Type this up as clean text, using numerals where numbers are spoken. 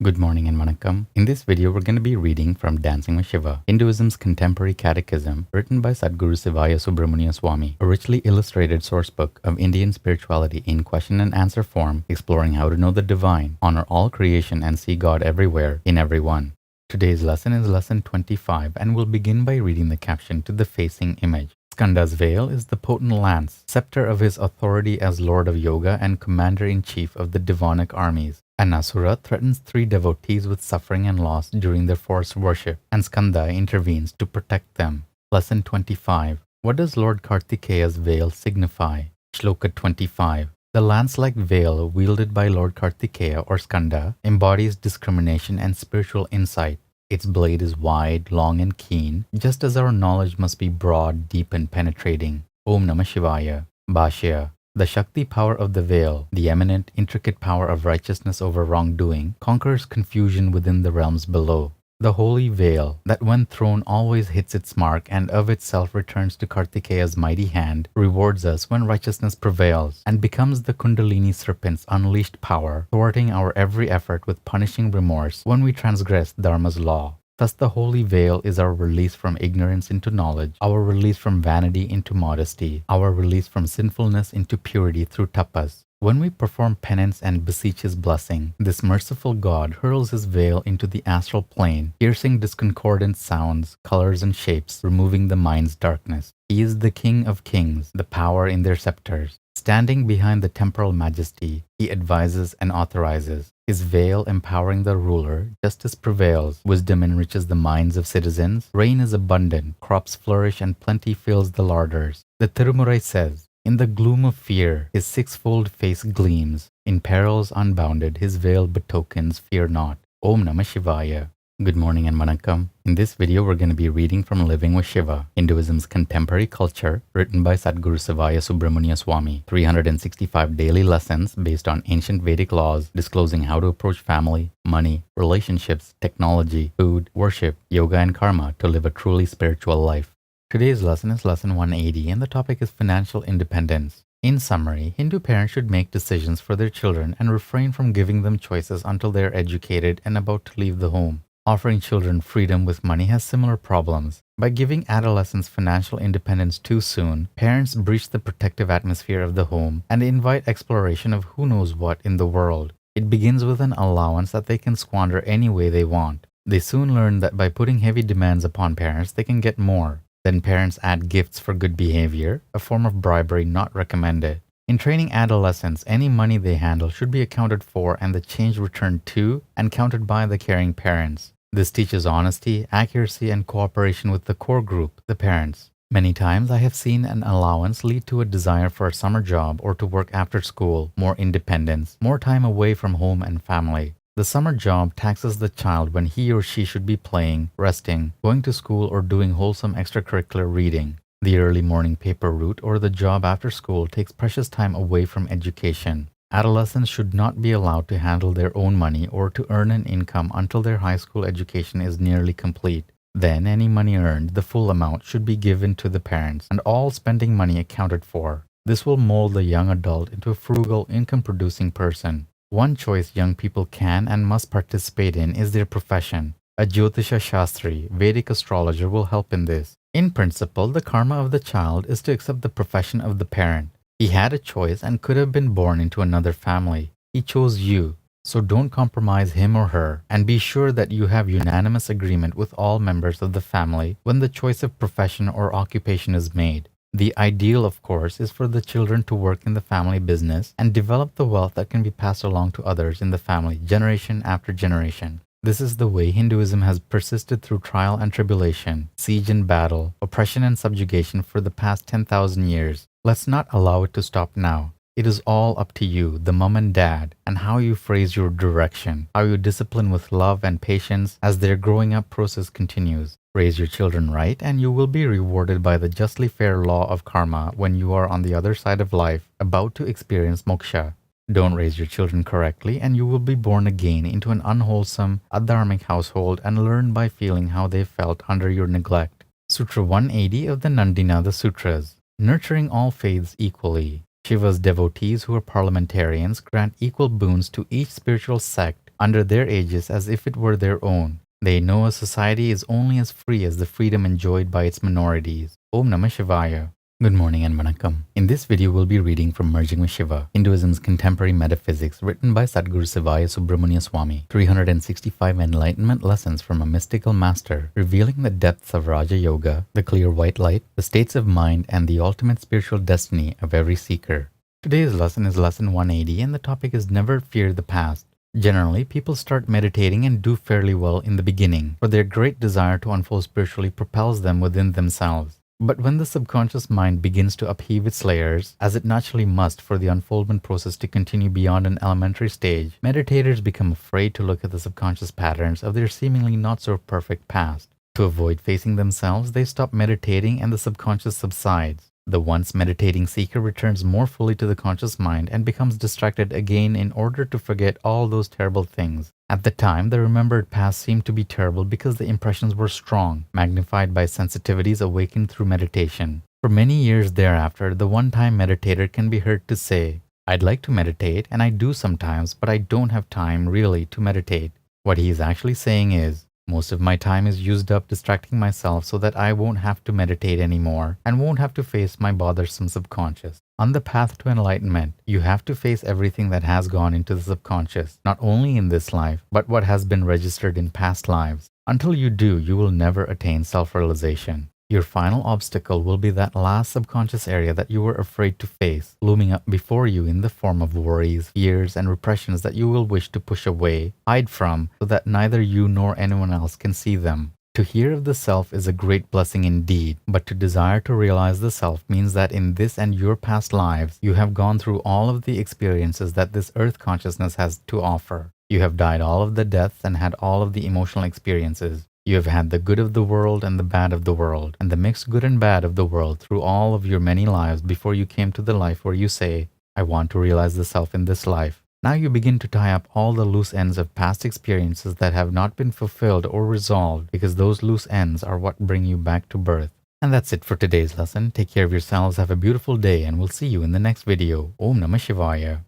Good morning and vanakkam. In this video, we're going to be reading from Dancing with Shiva, Hinduism's contemporary catechism, written by Sadguru Sivaya Subramania Swami, a richly illustrated sourcebook of Indian spirituality in question and answer form, exploring how to know the divine, honor all creation, and see God everywhere, in everyone. Today's lesson is lesson 25, and we'll begin by reading the caption to the facing image. Skanda's veil is the potent lance, scepter of his authority as Lord of Yoga and Commander-in-Chief of the demonic armies. An Asura threatens 3 devotees with suffering and loss during their forced worship, and Skanda intervenes to protect them. Lesson 25. What does Lord Karttikeya's veil signify? Shloka 25. The lance-like veil wielded by Lord Karttikeya or Skanda embodies discrimination and spiritual insight. Its blade is wide, long and keen, just as our knowledge must be broad, deep and penetrating. Aum Namah Sivaya. Bhashya. The Shakti power of the veil, the eminent, intricate power of righteousness over wrongdoing, conquers confusion within the realms below. The holy veil, that when thrown always hits its mark and of itself returns to Kartikeya's mighty hand, rewards us when righteousness prevails, and becomes the Kundalini serpent's unleashed power, thwarting our every effort with punishing remorse when we transgress Dharma's law. Thus the holy veil is our release from ignorance into knowledge, our release from vanity into modesty, our release from sinfulness into purity through tapas. When we perform penance and beseech his blessing, this merciful God hurls his veil into the astral plane, piercing discordant sounds, colors and shapes, removing the mind's darkness. He is the King of kings, the power in their scepters. Standing behind the temporal majesty, he advises and authorizes. His veil empowering the ruler, justice prevails, wisdom enriches the minds of citizens, rain is abundant, crops flourish and plenty fills the larders. The Tirumurai says, in the gloom of fear, his sixfold face gleams. In perils unbounded, his veil betokens fear not. Aum Namah Sivaya. Good morning and vanakkam. In this video, we're going to be reading from Living with Shiva, Hinduism's contemporary culture, written by Sadguru Sivaya Subramania Swami. 365 daily lessons based on ancient Vedic laws, disclosing how to approach family, money, relationships, technology, food, worship, yoga and karma to live a truly spiritual life. Today's lesson is lesson 180 and the topic is financial independence. In summary, Hindu parents should make decisions for their children and refrain from giving them choices until they are educated and about to leave the home. Offering children freedom with money has similar problems. By giving adolescents financial independence too soon, parents breach the protective atmosphere of the home and invite exploration of who knows what in the world. It begins with an allowance that they can squander any way they want. They soon learn that by putting heavy demands upon parents, they can get more. Then parents add gifts for good behavior, a form of bribery not recommended. In training adolescents, any money they handle should be accounted for and the change returned to and counted by the caring parents. This teaches honesty, accuracy, and cooperation with the core group, the parents. Many times I have seen an allowance lead to a desire for a summer job or to work after school, more independence, more time away from home and family. The summer job taxes the child when he or she should be playing, resting, going to school or doing wholesome extracurricular reading. The early morning paper route or the job after school takes precious time away from education. Adolescents should not be allowed to handle their own money or to earn an income until their high school education is nearly complete. Then any money earned, the full amount, should be given to the parents and all spending money accounted for. This will mold the young adult into a frugal, income-producing person. One choice young people can and must participate in is their profession. A Jyotisha Shastri, Vedic astrologer, will help in this. In principle, the karma of the child is to accept the profession of the parent. He had a choice and could have been born into another family. He chose you. So don't compromise him or her, and be sure that you have unanimous agreement with all members of the family when the choice of profession or occupation is made. The ideal, of course, is for the children to work in the family business and develop the wealth that can be passed along to others in the family, generation after generation. This is the way Hinduism has persisted through trial and tribulation, siege and battle, oppression and subjugation for the past 10,000 years. Let's not allow it to stop now. It is all up to you, the mom and dad, and how you phrase your direction, how you discipline with love and patience as their growing up process continues. Raise your children right and you will be rewarded by the justly fair law of karma when you are on the other side of life, about to experience moksha. Don't raise your children correctly and you will be born again into an unwholesome, adharmic household and learn by feeling how they felt under your neglect. Sutra 180 of the Nandinada Sutras. Nurturing all faiths equally. Shiva's devotees who are parliamentarians grant equal boons to each spiritual sect under their aegis as if it were their own. They know a society is only as free as the freedom enjoyed by its minorities. Aum Namah Sivaya. Good morning and vanakkam. In this video, we'll be reading from Merging with Shiva, Hinduism's Contemporary Metaphysics, written by Sadhguru Sivaya Subramania Swami. 365 enlightenment lessons from a mystical master, revealing the depths of Raja Yoga, the clear white light, the states of mind, and the ultimate spiritual destiny of every seeker. Today's lesson is lesson 180, and the topic is Never Fear the Past. Generally, people start meditating and do fairly well in the beginning, for their great desire to unfold spiritually propels them within themselves. But when the subconscious mind begins to upheave its layers, as it naturally must for the unfoldment process to continue beyond an elementary stage, meditators become afraid to look at the subconscious patterns of their seemingly not so perfect past. To avoid facing themselves, they stop meditating and the subconscious subsides. The once meditating seeker returns more fully to the conscious mind and becomes distracted again in order to forget all those terrible things. At the time, the remembered past seemed to be terrible because the impressions were strong, magnified by sensitivities awakened through meditation. For many years thereafter, the one-time meditator can be heard to say, "I'd like to meditate, and I do sometimes, but I don't have time really to meditate." What he is actually saying is, most of my time is used up distracting myself so that I won't have to meditate anymore and won't have to face my bothersome subconscious. On the path to enlightenment, you have to face everything that has gone into the subconscious, not only in this life, but what has been registered in past lives. Until you do, you will never attain self-realization. Your final obstacle will be that last subconscious area that you were afraid to face, looming up before you in the form of worries, fears, and repressions that you will wish to push away, hide from, so that neither you nor anyone else can see them. To hear of the self is a great blessing indeed, but to desire to realize the self means that in this and your past lives, you have gone through all of the experiences that this earth consciousness has to offer. You have died all of the deaths and had all of the emotional experiences. You have had the good of the world and the bad of the world, and the mixed good and bad of the world through all of your many lives before you came to the life where you say, "I want to realize the self in this life." Now you begin to tie up all the loose ends of past experiences that have not been fulfilled or resolved, because those loose ends are what bring you back to birth. And that's it for today's lesson. Take care of yourselves, have a beautiful day, and we'll see you in the next video. Aum Namah Sivaya.